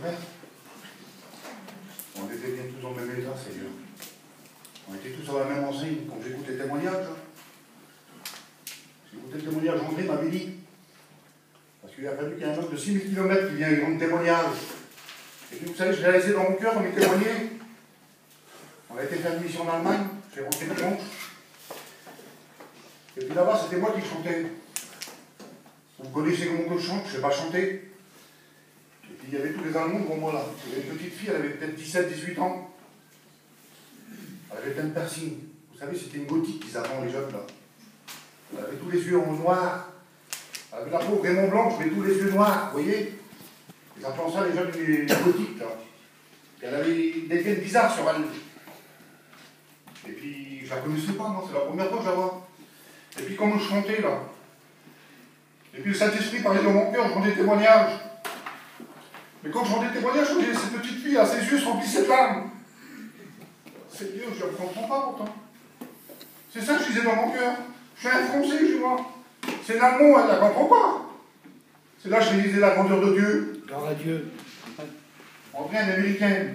frères. On était bien tous dans le même état, Seigneur. On était tous sur la même enseigne quand j'écoute les témoignages. J'ai écouté le témoignage d'André, m'avait dit. Parce qu'il a fallu qu'il y ait un homme de 6000 km qui vienne rendre témoignage. Et puis vous savez, je l'ai laissé dans mon cœur, on est témoigné. On a été faire une mission en Allemagne, j'ai rentré dimanche. Et puis là-bas, c'était moi qui chantais. Vous connaissez comment que je chante, je ne sais pas chanter. Et puis il y avait tous les Allemands devant moi là. Il y avait une petite fille, elle avait peut-être 17-18 ans. Elle avait plein de piercings. Vous savez, c'était une gothique qu'ils appellent les jeunes là. Elle avait tous les yeux en noir. Elle avait la peau vraiment blanche, mais tous les yeux noirs, vous voyez. Ils appellent ça les jeunes les gothiques là. Et elle avait des veines bizarres sur elle. Et puis, je la connaissais pas, moi, c'est la première fois que je la vois. Et puis, quand je chantais, là, et puis le Saint-Esprit parlait dans mon cœur, je rendais témoignage. Mais quand je rendais témoignage, je voyais cette petite fille, à ses yeux se remplissaient de larmes. C'est Dieu, je ne comprends pas pourtant. C'est ça que je disais dans mon cœur. Je suis un Français, je vois. C'est l'allemand, elle ne la comprend pas. C'est là que je réalisais la grandeur de Dieu. Gloire à Dieu. On vient un Américain.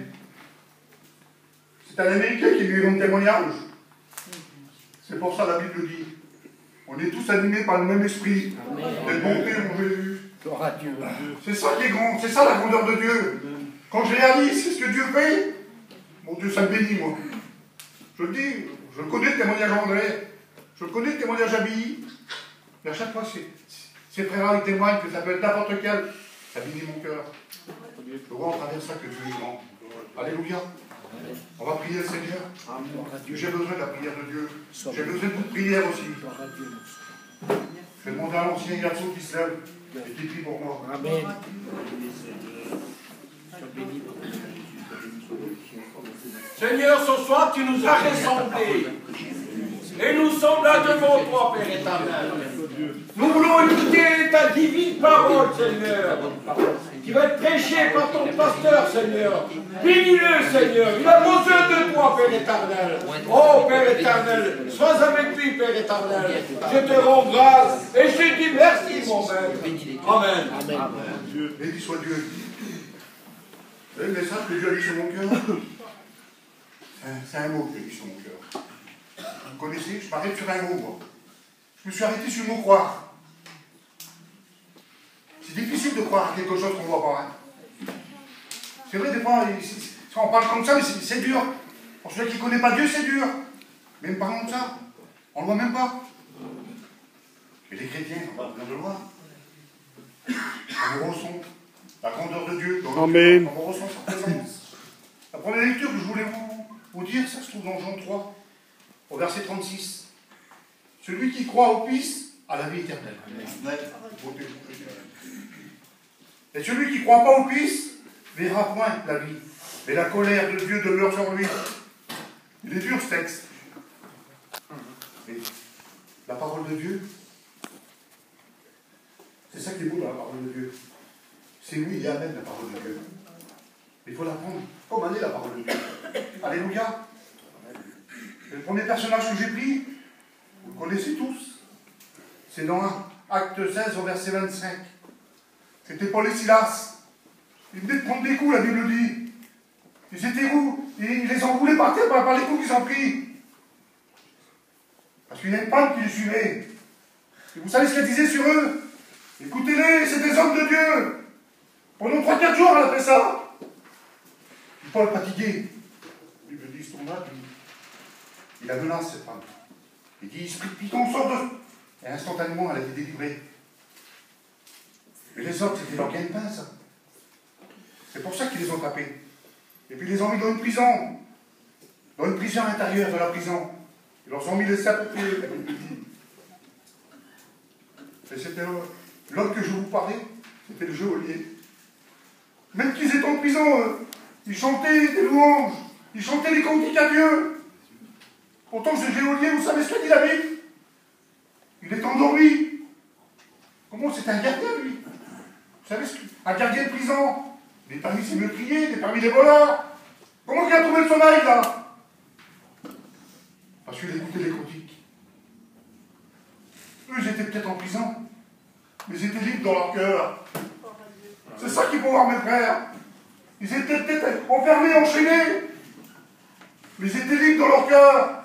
C'est un Américain qui lui rend témoignage. C'est pour ça que la Bible dit. On est tous animés par le même esprit. De bonté, mon Jésus. Gloire à Dieu. C'est ça qui est grand. C'est ça la grandeur de Dieu. Quand je réalise ce que Dieu fait, mon Dieu, ça me bénit, moi. Je le dis, je connais le témoignage André. Je connais le témoignage Abilly. Mais à chaque fois, ces frères-là, ils témoignent que ça peut être n'importe quel. Ça bénit mon cœur. Je vois en travers ça que Dieu est grand. Alléluia. On va prier le Seigneur. J'ai besoin de la prière de Dieu. J'ai besoin de toute prière aussi. Je vais demander à l'ancien garçon qui se lève et qui prie pour moi. Amen. Seigneur, ce soir, tu nous as rassemblés. Et nous sommes là devant toi, Père éternel. Nous voulons écouter ta divine parole, Seigneur, qui va être prêchée par ton pasteur, Seigneur. Bénis-le, Seigneur. Il a besoin de toi, Père éternel. Oh, Père éternel, sois avec lui, Père éternel. Je te rends grâce et je te dis merci, mon Père. Amen. Amen. Béni soit Dieu. Vous savez le message que Dieu a dit sur mon cœur? C'est un mot que Dieu a dit sur mon cœur. Vous connaissez? Je m'arrête sur un mot, moi. Je me suis arrêté sur le mot croire. C'est difficile de croire à quelque chose qu'on ne voit pas. Hein. C'est vrai, des fois, on parle comme ça, mais c'est dur. Pour celui qui ne connaît pas Dieu, c'est dur. Même parlons de ça. On ne le voit même pas. Mais les chrétiens, on va le voir. On ressent la grandeur de Dieu. Dans Amen. On ressent sa présence. La première lecture que je voulais vous dire, ça se trouve dans Jean 3, au verset 36. Celui qui croit au Fils a la vie éternelle. Et celui qui ne croit pas au Fils verra point la vie. Mais la colère de Dieu demeure sur lui. Il est dur ce texte. Mais la parole de Dieu, c'est ça qui est beau dans la parole de Dieu. C'est oui et amen la parole de Dieu. Il faut l'apprendre. Comme elle est la parole de Dieu. Alléluia. Et le premier personnage que j'ai pris, vous le connaissez tous. C'est dans Acte 16 au verset 25. C'était Paul et Silas. Ils venaient de prendre des coups, la Bible dit. Ils étaient roux. Ils les ont roulés par terre par les coups qu'ils ont pris. Parce qu'il y a une femme qui les suivait. Et vous savez ce qu'elle disait sur eux? Écoutez-les, c'est des hommes de Dieu. Pendant 3-4 jours, elle a fait ça. Puis Paul, fatigué, il me dit, ce là, il a menace cette femme. Il dit, esprit de Python, sort de... Et instantanément, elle a été délivrée. Mais les autres, c'était leur gagne-pain, ça. C'est pour ça qu'ils les ont tapés. Et puis ils les ont mis dans une prison. Dans une prison intérieure de la prison. Ils leur ont mis les sapes. Et c'était l'homme que je vous parlais, c'était le geôlier. Même qu'ils étaient en prison, ils chantaient des louanges, ils chantaient des cantiques à Dieu. Pourtant, ce geôlier, vous savez ce qu'a dit la Bible? Il est endormi. Comment c'est un gardien, lui? Vous savez, un gardien de prison, il est parmi ses meurtriers, il est parmi les voleurs. Comment il a trouvé le sommeil, là? Parce qu'il écoutait les cantiques. Eux, ils étaient peut-être en prison, mais ils étaient libres dans leur cœur. C'est ça qu'il faut voir, mes frères. Ils étaient peut-être enfermés, enchaînés. Mais ils étaient libres dans leur cœur.